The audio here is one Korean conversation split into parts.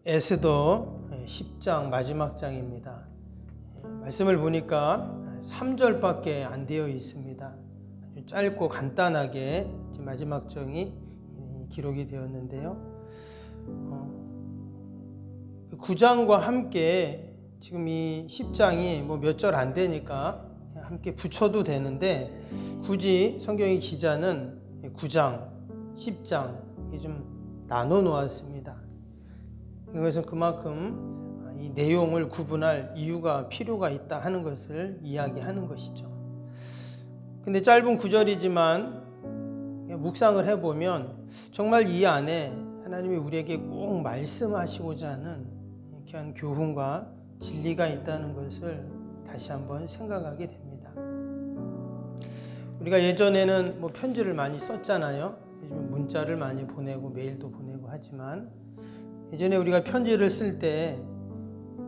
에스더 10장 마지막 장입니다. 말씀을 보니까 3절밖에 안 되어 있습니다. 아주 짧고 간단하게 마지막 장이 기록이 되었는데요. 9장과 함께 지금 이 10장이 몇 절 안 되니까 함께 붙여도 되는데, 굳이 성경의 기자는 9장, 10장 좀 나눠 놓았습니다. 이것은 그만큼 이 내용을 구분할 이유가 필요가 있다 하는 것을 이야기하는 것이죠. 근데 짧은 구절이지만 묵상을 해보면 정말 이 안에 하나님이 우리에게 꼭 말씀하시고자 하는 귀한 교훈과 진리가 있다는 것을 다시 한번 생각하게 됩니다. 우리가 예전에는 편지를 많이 썼잖아요. 요즘 문자를 많이 보내고 메일도 보내고 하지만, 예전에 우리가 편지를 쓸 때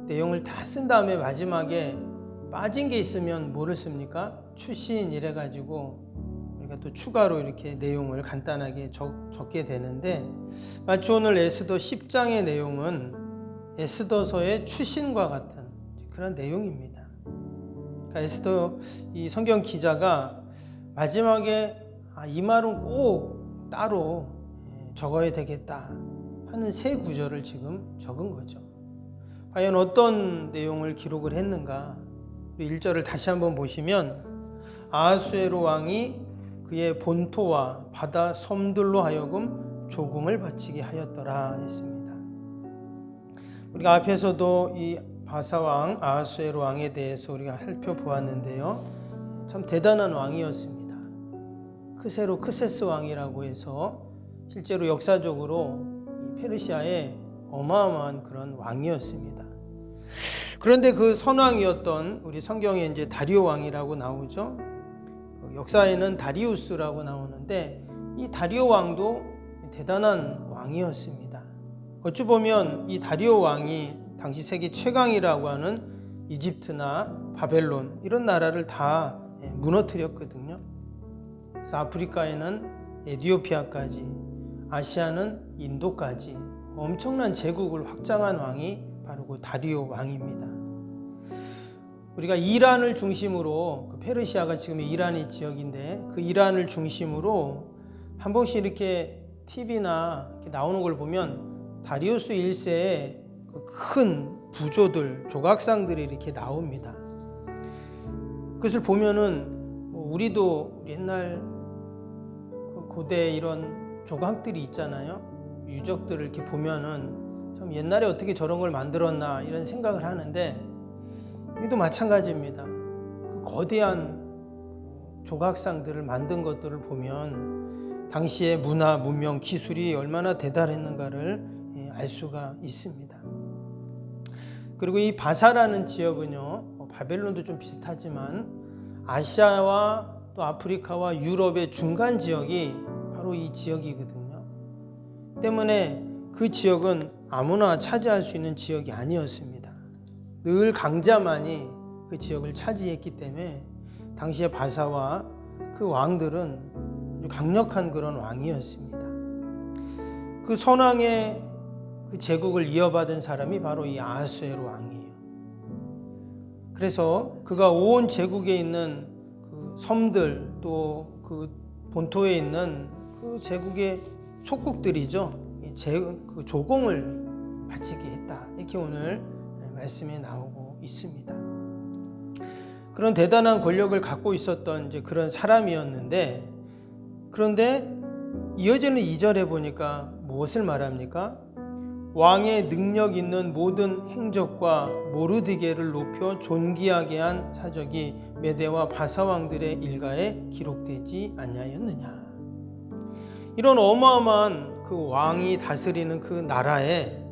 내용을 다 쓴 다음에 마지막에 빠진 게 있으면 뭐를 씁니까? 추신 이래가지고 우리가 또 추가로 이렇게 내용을 간단하게 적게 되는데, 마치 오늘 에스더 10장의 내용은 에스더서의 추신과 같은 그런 내용입니다. 그러니까 에스더 이 성경 기자가 마지막에 이 말은 꼭 따로 적어야 되겠다 하는 세 구절을 지금 적은 거죠. 과연 어떤 내용을 기록을 했는가? 1절을 다시 한번 보시면, 아하수에로 왕이 그의 본토와 바다 섬들로 하여금 조공을 바치게 하였더라 했습니다. 우리가 앞에서도 이 바사왕 아하수에로 왕에 대해서 우리가 살펴보았는데요, 참 대단한 왕이었습니다. 크세로 크세스 왕이라고 해서 실제로 역사적으로 페르시아의 어마어마한 그런 왕이었습니다. 그런데 그 선왕이었던 우리 성경에 이제 다리오 왕이라고 나오죠. 역사에는 다리우스라고 나오는데, 이 다리오 왕도 대단한 왕이었습니다. 어찌 보면 이 다리오 왕이 당시 세계 최강이라고 하는 이집트나 바벨론 이런 나라를 다 무너뜨렸거든요. 그래서 아프리카에는 에티오피아까지, 아시아는 인도까지 엄청난 제국을 확장한 왕이 바로 그 다리오 왕입니다. 우리가 이란을 중심으로, 페르시아가 지금 이란의 지역인데 그 이란을 중심으로 한 번씩 이렇게 TV나 이렇게 나오는 걸 보면 다리우스 1세의 그 큰 부조들, 조각상들이 이렇게 나옵니다. 그것을 보면은 우리도 옛날 고대 이런 조각들이 있잖아요. 유적들을 이렇게 보면은 참 옛날에 어떻게 저런 걸 만들었나 이런 생각을 하는데, 이것도 마찬가지입니다. 그 거대한 조각상들을 만든 것들을 보면 당시의 문화, 문명, 기술이 얼마나 대단했는가를 알 수가 있습니다. 그리고 이 바사라는 지역은요, 바벨론도 좀 비슷하지만 아시아와 또 아프리카와 유럽의 중간 지역이 바로 이 지역이거든요. 때문에 그 지역은 아무나 차지할 수 있는 지역이 아니었습니다. 늘 강자만이 그 지역을 차지했기 때문에 당시의 바사와 그 왕들은 아주 강력한 그런 왕이었습니다. 그 선왕의 그 제국을 이어받은 사람이 바로 이 아하수에로 왕이에요. 그래서 그가 온 제국에 있는 그 섬들, 또 그 본토에 있는 그 제국의 속국들이죠, 그 조공을 바치게 했다, 이렇게 오늘 말씀에 나오고 있습니다. 그런 대단한 권력을 갖고 있었던 이제 그런 사람이었는데, 그런데 이어지는 2절에 보니까 무엇을 말합니까? 왕의 능력 있는 모든 행적과 모르드게를 높여 존귀하게 한 사적이 메대와 바사 왕들의 일가에 기록되지 아니하였느냐. 이런 어마어마한 그 왕이 다스리는 그 나라에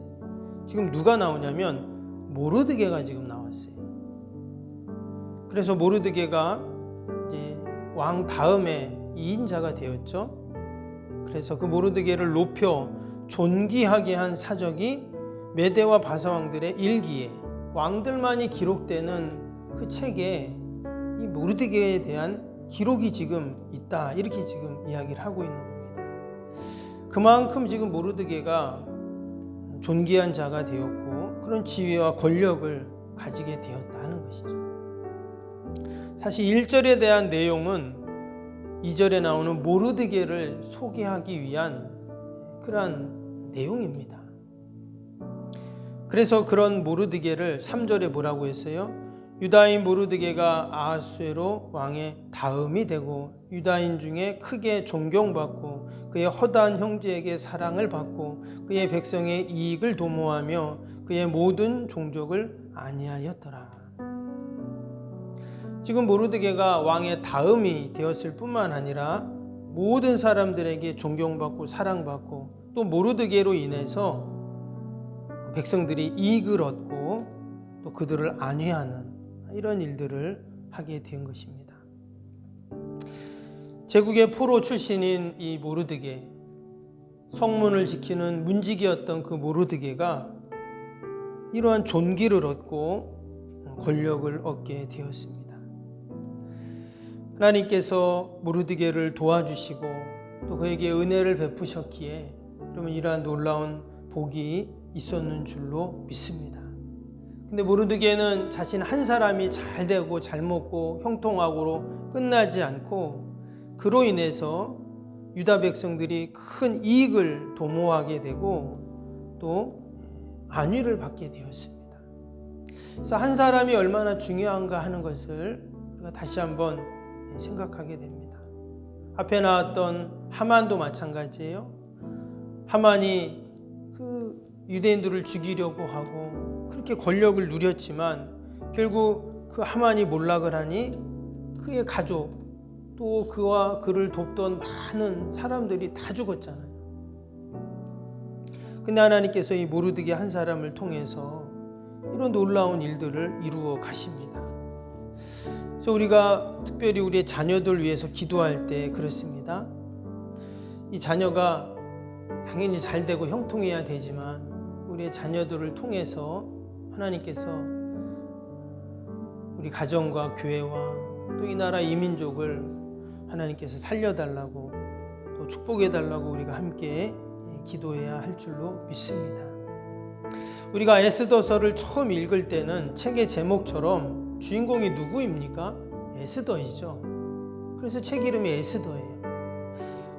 지금 누가 나오냐면 모르드게가 지금 나왔어요. 그래서 모르드게가 이제 왕 다음에 2인자가 되었죠. 그래서 그 모르드게를 높여 존귀하게 한 사적이 메대와 바사 왕들의 일기에, 왕들만이 기록되는 그 책에 이 모르드게에 대한 기록이 지금 있다, 이렇게 지금 이야기를 하고 있는 겁니다. 그만큼 지금 모르드게가 존귀한 자가 되었고 그런 지위와 권력을 가지게 되었다 하는 것이죠. 사실 1절에 대한 내용은 2절에 나오는 모르드게를 소개하기 위한 그러한 내용입니다. 그래서 그런 모르드게를 3절에 뭐라고 했어요? 유다인 모르드게가 아하수에로 왕의 다음이 되고 유다인 중에 크게 존경받고 그의 허다한 형제에게 사랑을 받고 그의 백성의 이익을 도모하며 그의 모든 종족을 안위하였더라. 지금 모르드게가 왕의 다음이 되었을 뿐만 아니라 모든 사람들에게 존경받고 사랑받고 또 모르드게로 인해서 백성들이 이익을 얻고 또 그들을 안위하는 이런 일들을 하게 된 것입니다. 제국의 포로 출신인 이 모르드게, 성문을 지키는 문지기였던 그 모르드게가 이러한 존귀를 얻고 권력을 얻게 되었습니다. 하나님께서 모르드게를 도와주시고 또 그에게 은혜를 베푸셨기에 여러분 이러한 놀라운 복이 있었는 줄로 믿습니다. 근데 모르드게는 자신 한 사람이 잘 되고 잘 먹고 형통하고로 끝나지 않고 그로 인해서 유다 백성들이 큰 이익을 도모하게 되고 또 안위를 받게 되었습니다. 그래서 한 사람이 얼마나 중요한가 하는 것을 우리가 다시 한번 생각하게 됩니다. 앞에 나왔던 하만도 마찬가지예요. 하만이 그 유대인들을 죽이려고 하고 그렇게 권력을 누렸지만 결국 그 하만이 몰락을 하니 그의 가족 또 그와 그를 돕던 많은 사람들이 다 죽었잖아요. 근데 하나님께서 이 모르드게 한 사람을 통해서 이런 놀라운 일들을 이루어 가십니다. 그래서 우리가 특별히 우리의 자녀들 위해서 기도할 때 그렇습니다. 이 자녀가 당연히 잘 되고 형통해야 되지만 우리의 자녀들을 통해서 하나님께서 우리 가정과 교회와 또 이 나라 이민족을 하나님께서 살려달라고 또 축복해달라고 우리가 함께 기도해야 할 줄로 믿습니다. 우리가 에스더서를 처음 읽을 때는 책의 제목처럼 주인공이 누구입니까? 에스더이죠. 그래서 책 이름이 에스더예요.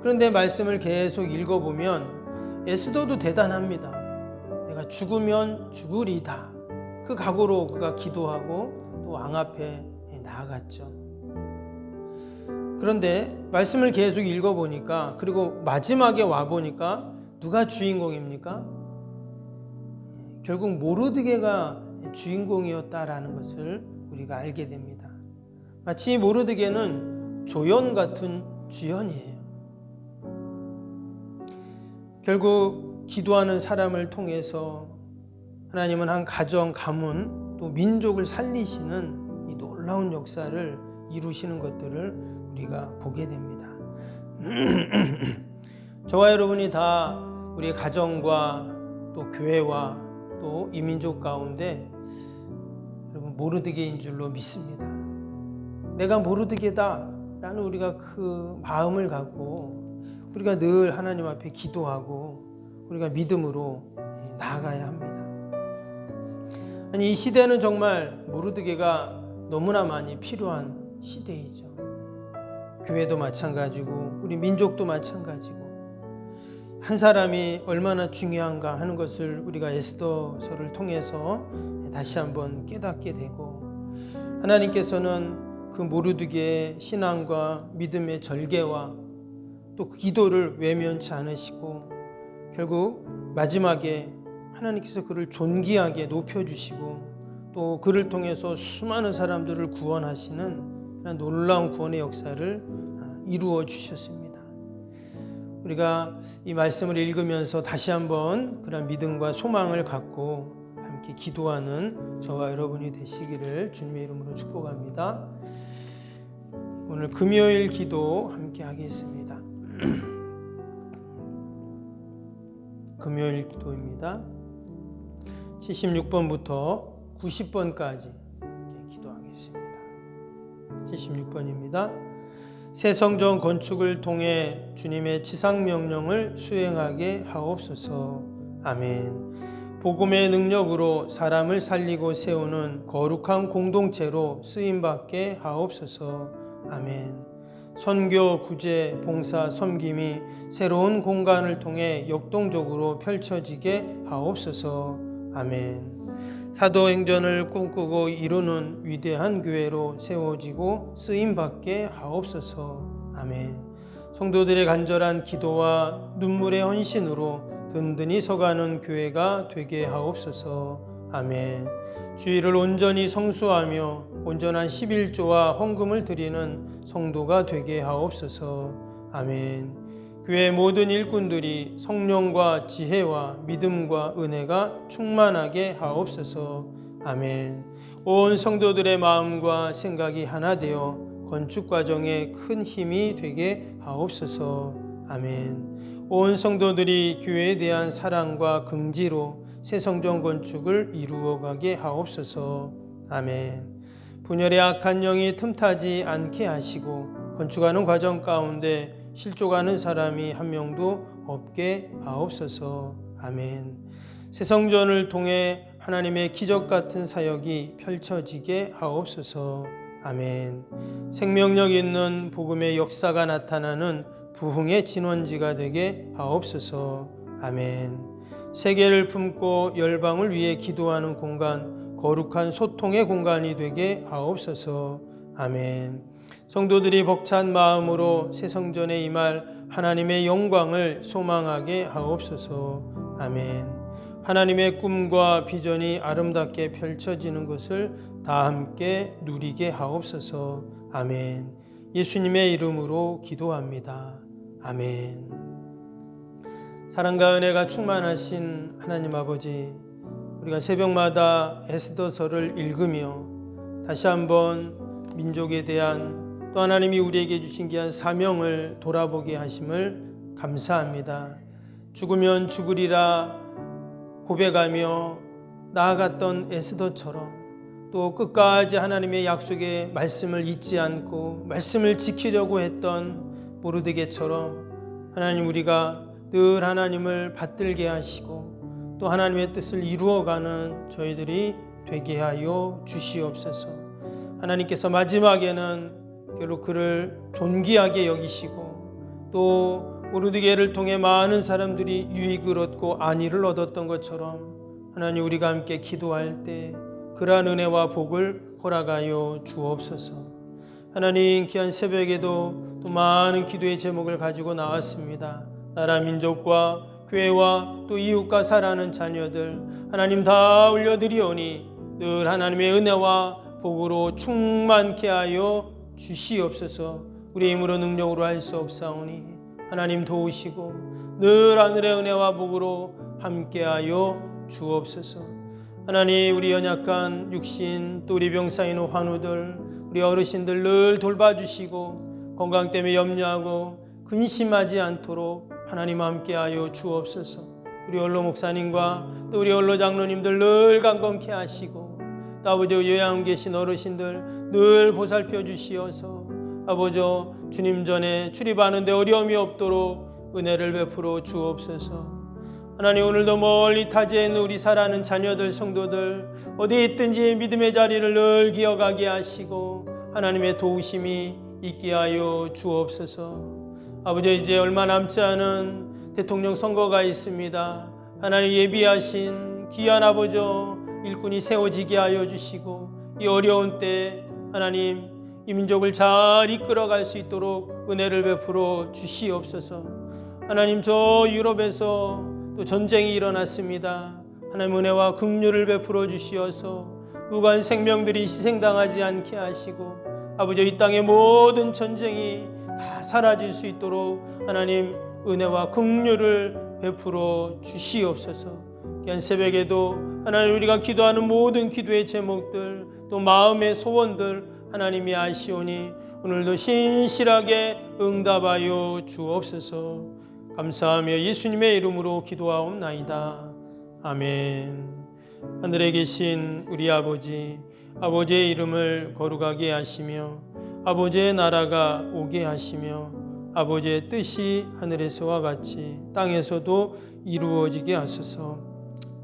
그런데 말씀을 계속 읽어보면 에스더도 대단합니다. 내가 죽으면 죽으리다. 그 각오로 그가 기도하고 또 왕 앞에 나아갔죠. 그런데 말씀을 계속 읽어보니까 그리고 마지막에 와보니까 누가 주인공입니까? 결국 모르드게가 주인공이었다라는 것을 우리가 알게 됩니다. 마치 모르드게는 조연 같은 주연이에요. 결국 기도하는 사람을 통해서 하나님은 한 가정, 가문, 또 민족을 살리시는 이 놀라운 역사를 이루시는 것들을 우리가 보게 됩니다. 저와 여러분이 다 우리의 가정과 또 교회와 또 이민족 가운데 여러분 모르드게인 줄로 믿습니다. 내가 모르드게다 라는 우리가 그 마음을 갖고 우리가 늘 하나님 앞에 기도하고 우리가 믿음으로 나아가야 합니다. 아니 이 시대는 정말 모르드게가 너무나 많이 필요한 시대이죠. 교회도 마찬가지고 우리 민족도 마찬가지고 한 사람이 얼마나 중요한가 하는 것을 우리가 에스더서를 통해서 다시 한번 깨닫게 되고 하나님께서는 그 모르드게의 신앙과 믿음의 절개와 또 기도를 외면치 않으시고 결국 마지막에 하나님께서 그를 존귀하게 높여주시고 또 그를 통해서 수많은 사람들을 구원하시는 그런 놀라운 구원의 역사를 이루어 주셨습니다. 우리가 이 말씀을 읽으면서 다시 한번 그런 믿음과 소망을 갖고 함께 기도하는 저와 여러분이 되시기를 주님의 이름으로 축복합니다. 오늘 금요일 기도 함께 하겠습니다. 금요일 기도입니다. 76번부터 90번까지 기도하겠습니다. 76번입니다. 새 성전 건축을 통해 주님의 지상 명령을 수행하게 하옵소서. 아멘. 복음의 능력으로 사람을 살리고 세우는 거룩한 공동체로 쓰임받게 하옵소서. 아멘. 선교, 구제, 봉사, 섬김이 새로운 공간을 통해 역동적으로 펼쳐지게 하옵소서. 아멘. 사도행전을 꿈꾸고 이루는 위대한 교회로 세워지고 쓰임받게 하옵소서. 아멘. 성도들의 간절한 기도와 눈물의 헌신으로 든든히 서가는 교회가 되게 하옵소서. 아멘. 주일을 온전히 성수하며 온전한 11조와 헌금을 드리는 성도가 되게 하옵소서. 아멘. 교회 모든 일꾼들이 성령과 지혜와 믿음과 은혜가 충만하게 하옵소서. 아멘. 온 성도들의 마음과 생각이 하나 되어 건축 과정에 큰 힘이 되게 하옵소서. 아멘. 온 성도들이 교회에 대한 사랑과 긍지로 새 성전 건축을 이루어가게 하옵소서. 아멘. 분열의 악한 영이 틈타지 않게 하시고 건축하는 과정 가운데 실족하는 사람이 한 명도 없게 하옵소서. 아멘. 새 성전을 통해 하나님의 기적 같은 사역이 펼쳐지게 하옵소서. 아멘. 생명력 있는 복음의 역사가 나타나는 부흥의 진원지가 되게 하옵소서. 아멘. 세계를 품고 열방을 위해 기도하는 공간, 거룩한 소통의 공간이 되게 하옵소서. 아멘. 성도들이 벅찬 마음으로 새 성전에 임할 하나님의 영광을 소망하게 하옵소서. 아멘. 하나님의 꿈과 비전이 아름답게 펼쳐지는 것을 다 함께 누리게 하옵소서. 아멘. 예수님의 이름으로 기도합니다. 아멘. 사랑과 은혜가 충만하신 하나님 아버지, 우리가 새벽마다 에스더서를 읽으며 다시 한번 민족에 대한 또 하나님이 우리에게 주신 귀한 사명을 돌아보게 하심을 감사합니다. 죽으면 죽으리라 고백하며 나아갔던 에스더처럼 또 끝까지 하나님의 약속의 말씀을 잊지 않고 말씀을 지키려고 했던 모르드게처럼 하나님, 우리가 늘 하나님을 받들게 하시고 또 하나님의 뜻을 이루어가는 저희들이 되게 하여 주시옵소서. 하나님께서 마지막에는 결국 그를 존귀하게 여기시고 또 모르드게를 통해 많은 사람들이 유익을 얻고 안위를 얻었던 것처럼 하나님, 우리가 함께 기도할 때 그러한 은혜와 복을 허락하여 주옵소서. 하나님, 귀한 새벽에도 또 많은 기도의 제목을 가지고 나왔습니다. 나라 민족과 교회와 또 이웃과 살아가는 자녀들 하나님 다 올려드리오니 늘 하나님의 은혜와 복으로 충만케 하여 주시옵소서. 우리의 힘으로 능력으로 할 수 없사오니 하나님 도우시고 늘 하늘의 은혜와 복으로 함께하여 주옵소서. 하나님, 우리 연약한 육신 또 우리 병사인 환우들, 우리 어르신들 늘 돌봐주시고 건강 때문에 염려하고 근심하지 않도록 하나님 함께하여 주옵소서. 우리 원로 목사님과 또 우리 원로 장로님들 늘 강건케 하시고 또 아버지 요양 계신 어르신들 늘 보살펴 주시어서 아버지 주님 전에 출입하는데 어려움이 없도록 은혜를 베풀어 주옵소서. 하나님, 오늘도 멀리 타지에 있는 우리 살아가는 자녀들 성도들 어디에 있든지 믿음의 자리를 늘 기억하게 하시고 하나님의 도우심이 있게 하여 주옵소서. 아버지, 이제 얼마 남지 않은 대통령 선거가 있습니다. 하나님, 예비하신 귀한 아버지 일꾼이 세워지게 하여 주시고 이 어려운 때 하나님, 이 민족을 잘 이끌어갈 수 있도록 은혜를 베풀어 주시옵소서. 하나님, 저 유럽에서 또 전쟁이 일어났습니다. 하나님, 은혜와 긍휼을 베풀어 주시어서 무고한 생명들이 희생당하지 않게 하시고 아버지, 이 땅의 모든 전쟁이 다 사라질 수 있도록 하나님 은혜와 긍휼을 베풀어 주시옵소서. 귀한 새벽에도 하나님, 우리가 기도하는 모든 기도의 제목들 또 마음의 소원들 하나님이 아시오니 오늘도 신실하게 응답하여 주옵소서. 감사하며 예수님의 이름으로 기도하옵나이다. 아멘. 하늘에 계신 우리 아버지, 아버지의 이름을 거룩하게 하시며 아버지의 나라가 오게 하시며 아버지의 뜻이 하늘에서와 같이 땅에서도 이루어지게 하소서.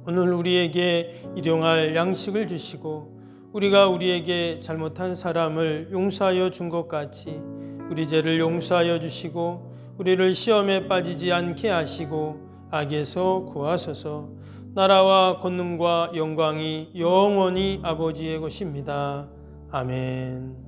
오늘 우리에게 일용할 양식을 주시고 우리가 우리에게 잘못한 사람을 용서하여 준 것 같이 우리 죄를 용서하여 주시고 우리를 시험에 빠지지 않게 하시고 악에서 구하소서. 나라와 권능과 영광이 영원히 아버지의 것입니다. 아멘.